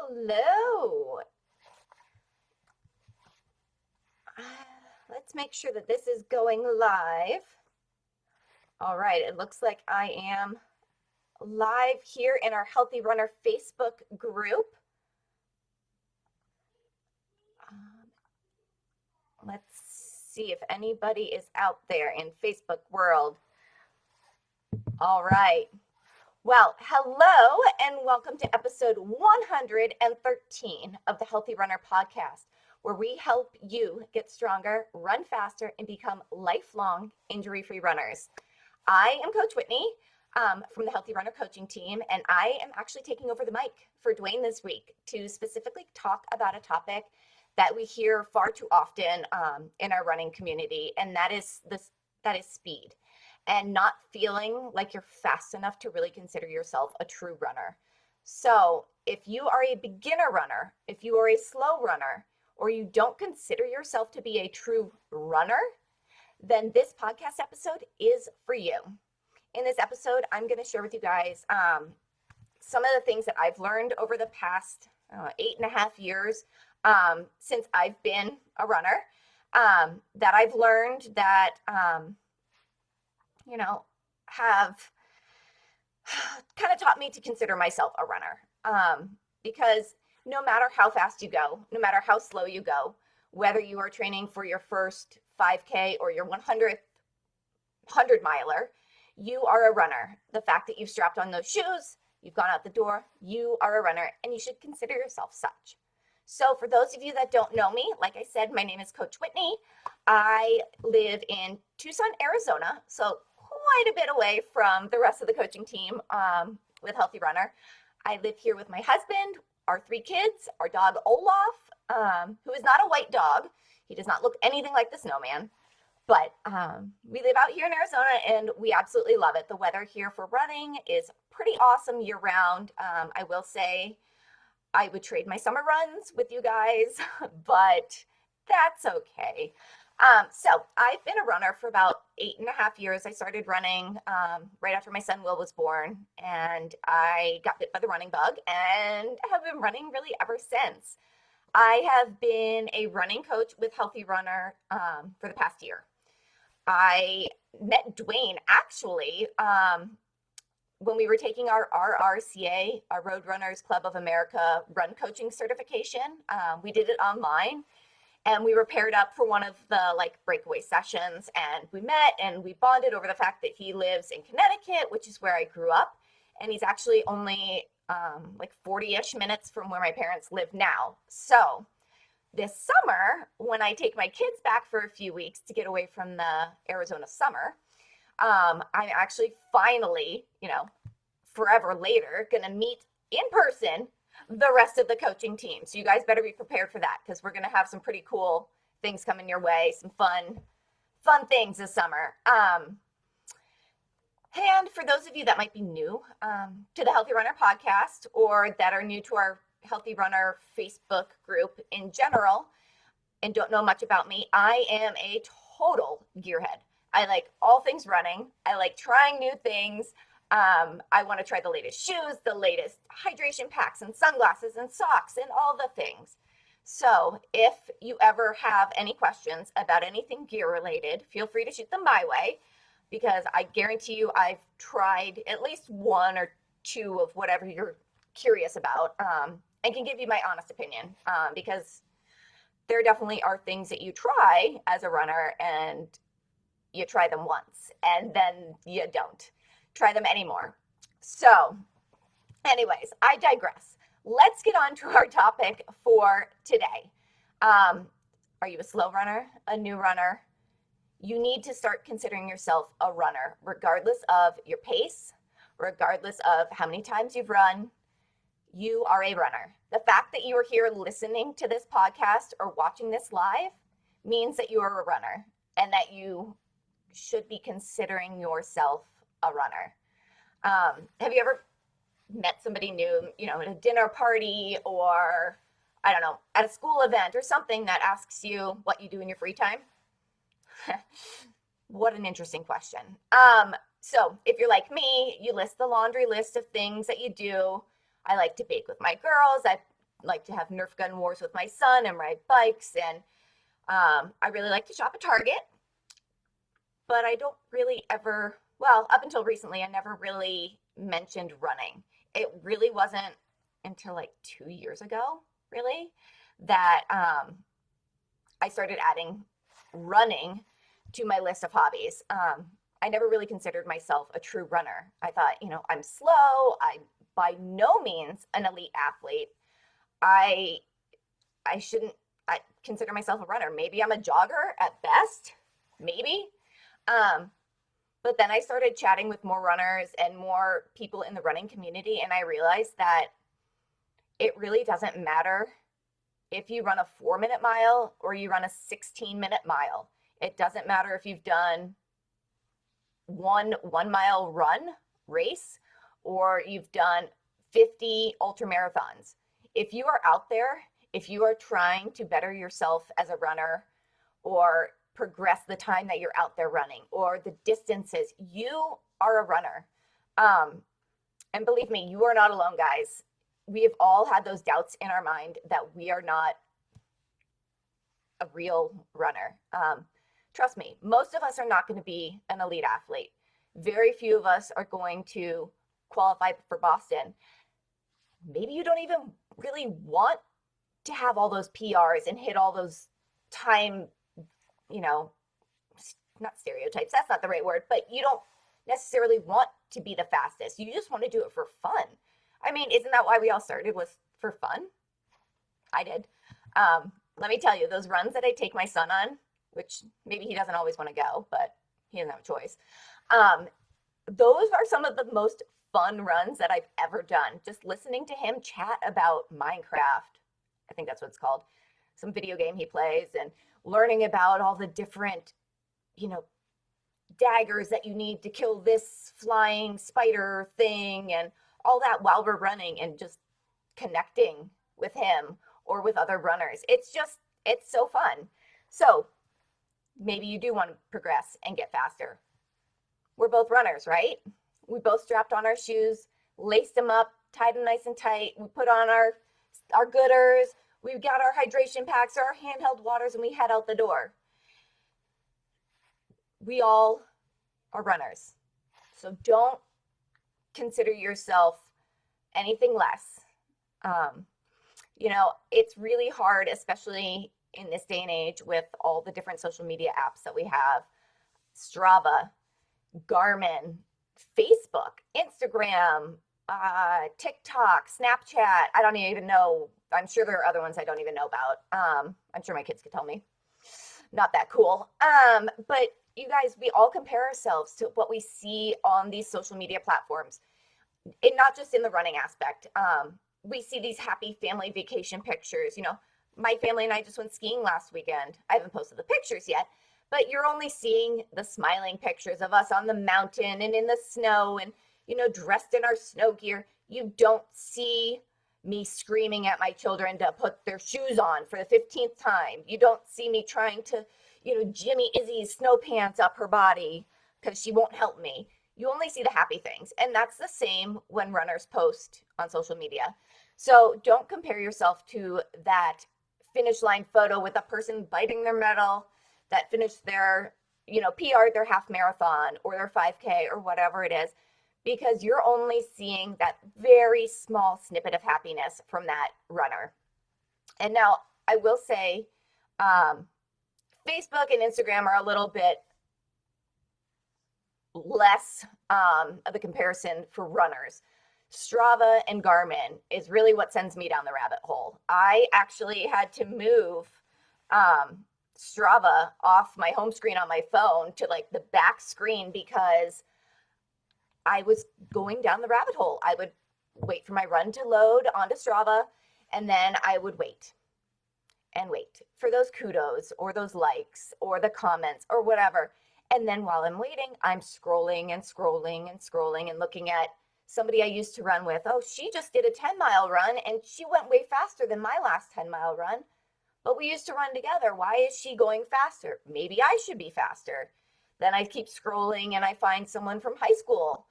Hello. Let's make sure that this is going live. All right, it looks like I am live here in our Healthy Runner Facebook group. Let's see if anybody is out there in Facebook world. All right. Well, hello and welcome to episode 113 of the Healthy Runner podcast, where we help you get stronger, run faster, and become lifelong injury-free runners. I am Coach Whitney from the Healthy Runner coaching team, and I am actually taking over the mic for Dwayne this week to specifically talk about a topic that we hear far too often in our running community, and that is speed. And not feeling like you're fast enough to really consider yourself a true runner. So if you are a beginner runner, if you are a slow runner, or you don't consider yourself to be a true runner, then this podcast episode is for you. In this episode, I'm going to share with you guys some of the things that I've learned over the past 8.5 years since I've been a runner, that I've learned that have kind of taught me to consider myself a runner. Because no matter how fast you go, no matter how slow you go, whether you are training for your first 5K or your 100 miler, you are a runner. The fact that you've strapped on those shoes, you've gone out the door, you are a runner, and you should consider yourself such. So for those of you that don't know me, like I said, my name is Coach Whitney. I live in Tucson, Arizona, so quite a bit away from the rest of the coaching team with Healthy Runner. I live here with my husband, our 3 kids, our dog Olaf, who is not a white dog. He does not look anything like the snowman, but we live out here in Arizona and we absolutely love it. The weather here for running is pretty awesome year round. I will say I would trade my summer runs with you guys, but that's okay. So I've been a runner for about 8.5 years. I started running right after my son Will was born, and I got bit by the running bug and have been running really ever since. I have been a running coach with Healthy Runner for the past year. I met Dwayne actually when we were taking our RRCA, our Road Runners Club of America run coaching certification. We did it online. And we were paired up for one of the breakaway sessions, and we met and we bonded over the fact that he lives in Connecticut, which is where I grew up. And he's actually only 40-ish minutes from where my parents live now. So this summer, when I take my kids back for a few weeks to get away from the Arizona summer, I'm actually finally, forever later, gonna meet in person the rest of the coaching team. So you guys better be prepared for that, because we're going to have some pretty cool things coming your way, some fun things this summer. And for those of you that might be new to the Healthy Runner podcast, or that are new to our Healthy Runner Facebook group in general and don't know much about me, I am a total gearhead. I like all things running. I like trying new things. I want to try the latest shoes, the latest hydration packs and sunglasses and socks and all the things. So if you ever have any questions about anything gear related, feel free to shoot them my way, because I guarantee you I've tried at least 1 or 2 of whatever you're curious about, and can give you my honest opinion, because there definitely are things that you try as a runner and you try them once and then you don't try them anymore. So anyways, I digress. Let's get on to our topic for today. Are you a slow runner, a new runner? You need to start considering yourself a runner, regardless of your pace, regardless of how many times you've run. You are a runner. The fact that you are here listening to this podcast or watching this live means that you are a runner, and that you should be considering yourself a runner. Have you ever met somebody new, at a dinner party, or I don't know, at a school event or something, that asks you what you do in your free time? What an interesting question. So if you're like me, you list the laundry list of things that you do. I like to bake with my girls. I like to have Nerf gun wars with my son and ride bikes. And I really like to shop at Target, but I don't really ever, well, up until recently, I never really mentioned running. It really wasn't until like 2 years ago, really, that I started adding running to my list of hobbies. I never really considered myself a true runner. I thought, I'm slow. I'm by no means an elite athlete. I shouldn't consider myself a runner. Maybe I'm a jogger at best, maybe. But then I started chatting with more runners and more people in the running community, and I realized that it really doesn't matter if you run a 4-minute mile or you run a 16-minute mile. It doesn't matter if you've done one 1-mile run race or you've done 50 ultra marathons. If you are out there, if you are trying to better yourself as a runner or progress the time that you're out there running or the distances, you are a runner. And believe me, you are not alone, guys. We have all had those doubts in our mind that we are not a real runner. Trust me, most of us are not going to be an elite athlete. Very few of us are going to qualify for Boston. Maybe you don't even really want to have all those PRs and hit all those time, not stereotypes, that's not the right word, but you don't necessarily want to be the fastest. You just want to do it for fun. I mean, isn't that why we all started, was for fun? I did. Let me tell you, those runs that I take my son on, which maybe he doesn't always want to go, but he doesn't have a choice. Those are some of the most fun runs that I've ever done. Just listening to him chat about Minecraft, I think that's what it's called, some video game he plays, and learning about all the different, daggers that you need to kill this flying spider thing and all that while we're running, and just connecting with him or with other runners. It's so fun. So maybe you do want to progress and get faster. We're both runners, right? We both strapped on our shoes, laced them up, tied them nice and tight. We put on our gooders. We've got our hydration packs, our handheld waters, and we head out the door. We all are runners. So don't consider yourself anything less. It's really hard, especially in this day and age with all the different social media apps that we have. Strava, Garmin, Facebook, Instagram, TikTok, Snapchat. I don't even know. I'm sure there are other ones I don't even know about. I'm sure my kids could tell me. Not that cool. But you guys, we all compare ourselves to what we see on these social media platforms. And not just in the running aspect. We see these happy family vacation pictures. My family and I just went skiing last weekend. I haven't posted the pictures yet, but you're only seeing the smiling pictures of us on the mountain and in the snow and, dressed in our snow gear. You don't see me screaming at my children to put their shoes on for the 15th time. You don't see me trying to, Jimmy Izzy's snow pants up her body because she won't help me. You only see the happy things. And that's the same when runners post on social media. So don't compare yourself to that finish line photo with a person biting their medal that finished their, PR'd their half marathon or their 5K or whatever it is, because you're only seeing that very small snippet of happiness from that runner. And now I will say, Facebook and Instagram are a little bit less of a comparison for runners. Strava and Garmin is really what sends me down the rabbit hole. I actually had to move Strava off my home screen on my phone to like the back screen because I was going down the rabbit hole. I would wait for my run to load onto Strava, and then I would wait and wait for those kudos or those likes or the comments or whatever. And then while I'm waiting, I'm scrolling and scrolling and scrolling and looking at somebody I used to run with. Oh, she just did a 10-mile run and she went way faster than my last 10-mile run. But we used to run together. Why is she going faster? Maybe I should be faster. Then I keep scrolling and I find someone from high school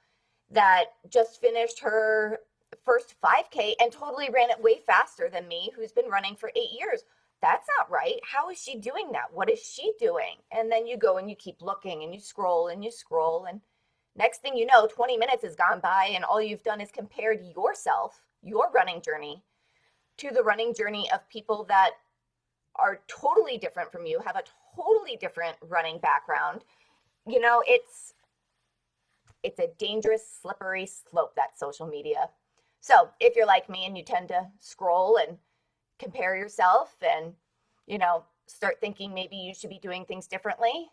that just finished her first 5K and totally ran it way faster than me, who's been running for 8 years. That's not right. How is she doing that? What is she doing? And then you go and you keep looking and you scroll and you scroll. And next thing you know, 20 minutes has gone by and all you've done is compared yourself, your running journey, to the running journey of people that are totally different from you, have a totally different running background. You know, it's a dangerous, slippery slope, that social media. So if you're like me and you tend to scroll and compare yourself and, you know, start thinking maybe you should be doing things differently,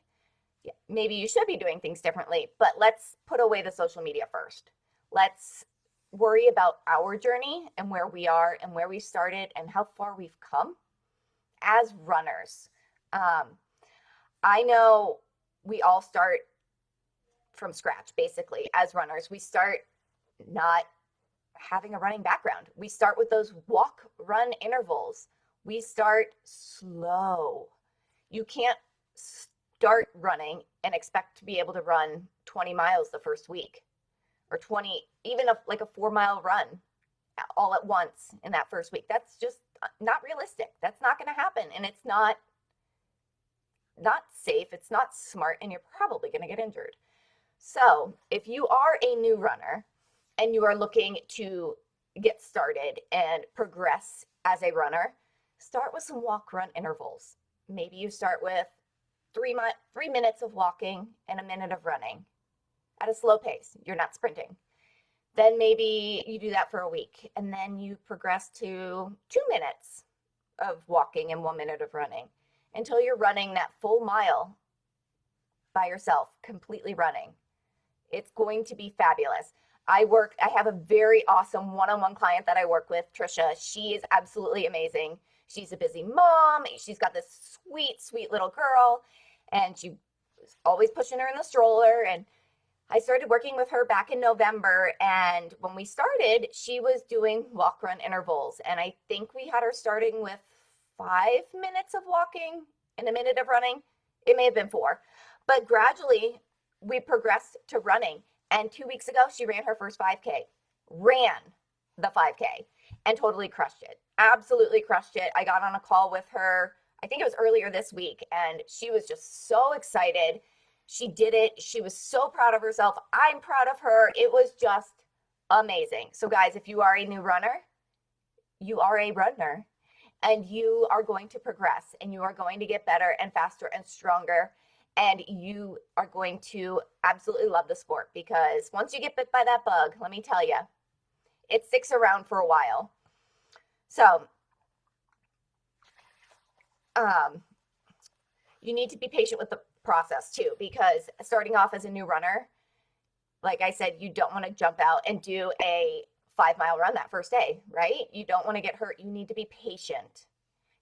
maybe you should be doing things differently, but let's put away the social media first. Let's worry about our journey and where we are and where we started and how far we've come as runners. I know we all start from scratch, basically, as runners. We start not having a running background. We start with those walk, run intervals. We start slow. You can't start running and expect to be able to run 20 miles the first week, or 20, even like a 4-mile run all at once in that first week. That's just not realistic. That's not going to happen. And it's not safe. It's not smart. And you're probably going to get injured. So if you are a new runner and you are looking to get started and progress as a runner, start with some walk run intervals. Maybe you start with 3 minutes of walking and a minute of running at a slow pace. You're not sprinting. Then maybe you do that for a week, and then you progress to 2 minutes of walking and 1 minute of running until you're running that full mile by yourself, completely running. It's going to be fabulous. I have a very awesome one-on-one client that I work with, Trisha. She is absolutely amazing. She's a busy mom. She's got this sweet, sweet little girl, and she's always pushing her in the stroller. And I started working with her back in November, and when we started, she was doing walk-run intervals, and I think we had her starting with 5 minutes of walking and a minute of running. It may have been 4, but gradually we progressed to running, and 2 weeks ago, she ran her first 5K, ran the 5K, and totally crushed it, absolutely crushed it. I got on a call with her, I think it was earlier this week, and she was just so excited. She did it. She was so proud of herself. I'm proud of her. It was just amazing. So guys, if you are a new runner, you are a runner, and you are going to progress, and you are going to get better and faster and stronger, and you are going to absolutely love the sport, because once you get bit by that bug, let me tell you, it sticks around for a while. So you need to be patient with the process too, because starting off as a new runner, like I said, you don't want to jump out and do a 5-mile run that first day, right? You don't want to get hurt. You need to be patient.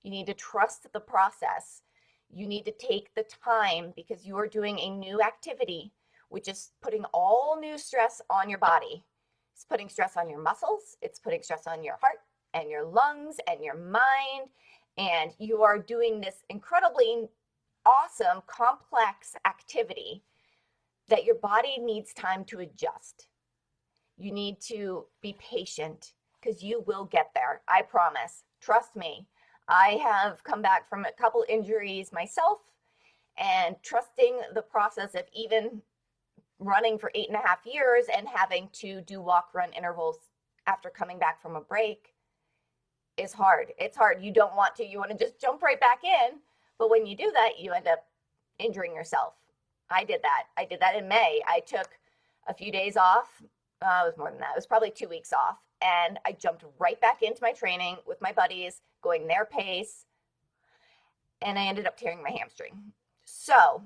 You need to trust the process. You need to take the time, because you are doing a new activity, which is putting all new stress on your body. It's putting stress on your muscles. It's putting stress on your heart and your lungs and your mind. And you are doing this incredibly awesome, complex activity that your body needs time to adjust. You need to be patient, because you will get there. I promise. Trust me. I have come back from a couple injuries myself, and trusting the process of even running for 8.5 years and having to do walk run intervals after coming back from a break is hard. It's hard. You don't want to. You want to just jump right back in. But when you do that, you end up injuring yourself. I did that. I did that in May. I took a few days off. It was more than that. It was probably 2 weeks off. And I jumped right back into my training with my buddies, going their pace. And I ended up tearing my hamstring. So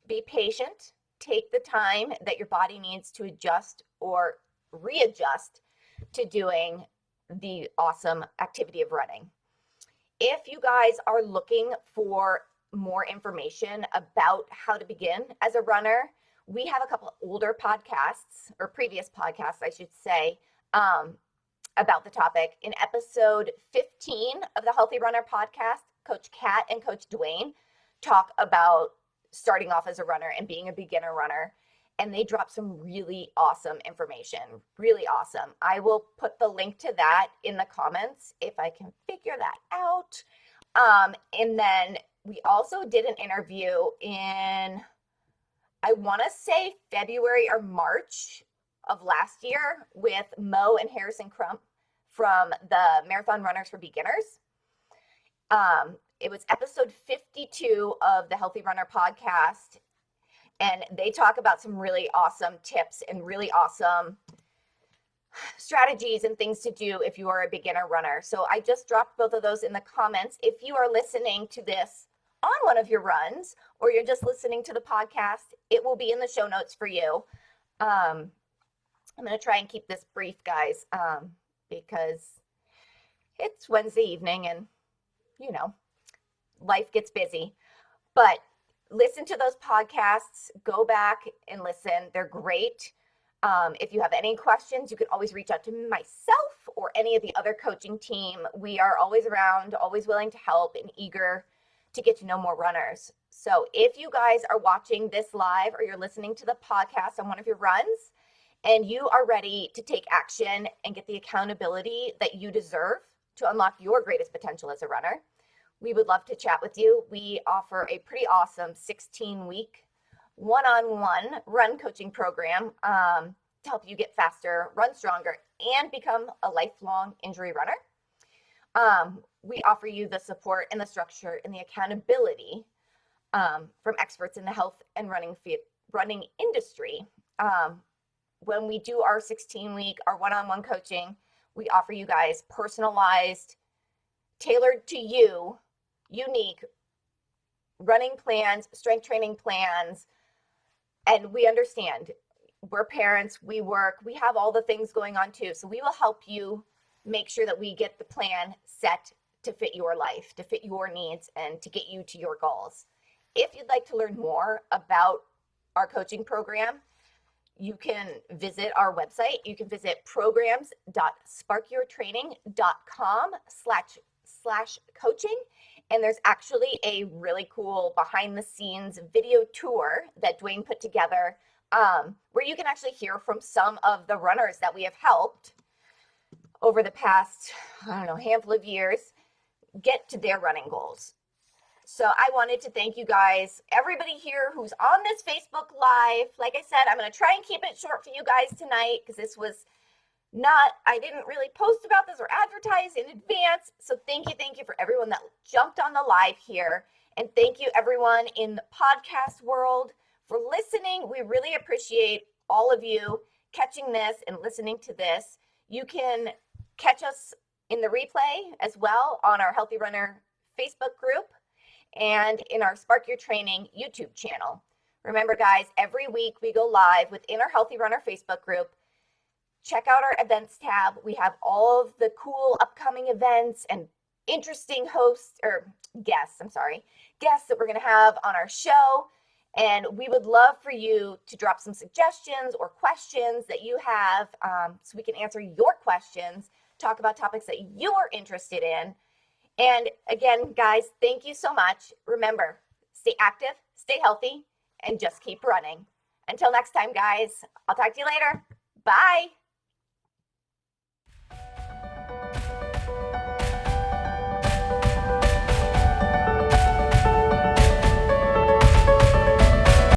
be patient. Take the time that your body needs to adjust or readjust to doing the awesome activity of running. If you guys are looking for more information about how to begin as a runner, we have a couple older podcasts, or previous podcasts, I should say, about the topic. In episode 15 of the Healthy Runner podcast, Coach Kat and Coach Dwayne talk about starting off as a runner and being a beginner runner. and they drop some really awesome information, really awesome. I will put the link to that in the comments if I can figure that out. And then we also did an interview in, I want to say February or March of last year with Mo and Harrison Crump from the Marathon Runners for Beginners. It was episode 52 of the Healthy Runner podcast, and they talk about some really awesome tips and really awesome strategies and things to do if you are a beginner runner. So I just dropped both of those in the comments. If you are listening to this on one of your runs, or you're just listening to the podcast, it will be in the show notes for you. I'm going to try and keep this brief, guys, because it's Wednesday evening and, you know, life gets busy. But listen to those podcasts. Go back and listen. They're great. If you have any questions, you can always reach out to myself or any of the other coaching team. We are always around, always willing to help and eager to get to know more runners. So if you guys are watching this live or you're listening to the podcast on one of your runs and you are ready to take action and get the accountability that you deserve to unlock your greatest potential as a runner, we would love to chat with you. We offer a pretty awesome 16-week one-on-one run coaching program to help you get faster, run stronger, and become a lifelong injury runner. We offer you the support and the structure and the accountability from experts in the health and running industry. When we do our 16-week, our one-on-one coaching, we offer you guys personalized, tailored to you, unique running plans, strength training plans. And we understand we're parents, we work, we have all the things going on too. So we will help you make sure that we get the plan set to fit your life, to fit your needs, and to get you to your goals. If you'd like to learn more about our coaching program, you can visit our website. You can visit programs.sparkyourtraining.com/coaching. And there's actually a really cool behind the scenes video tour that Dwayne put together where you can actually hear from some of the runners that we have helped over the past, handful of years get to their running goals. So I wanted to thank you guys, everybody here who's on this Facebook Live. Like I said, I'm going to try and keep it short for you guys tonight because this was I didn't really post about this or advertise in advance. So thank you for everyone that jumped on the live here. And thank you everyone in the podcast world for listening. We really appreciate all of you catching this and listening to this. You can catch us in the replay as well on our Healthy Runner Facebook group and in our Spark Your Training YouTube channel. Remember, guys, every week we go live within our Healthy Runner Facebook group. Check out our events tab. We have all of the cool upcoming events and interesting guests that we're going to have on our show. And we would love for you to drop some suggestions or questions that you have so we can answer your questions, talk about topics that you're interested in. And again, guys, thank you so much. Remember, stay active, stay healthy, and just keep running. Until next time, guys, I'll talk to you later. Bye.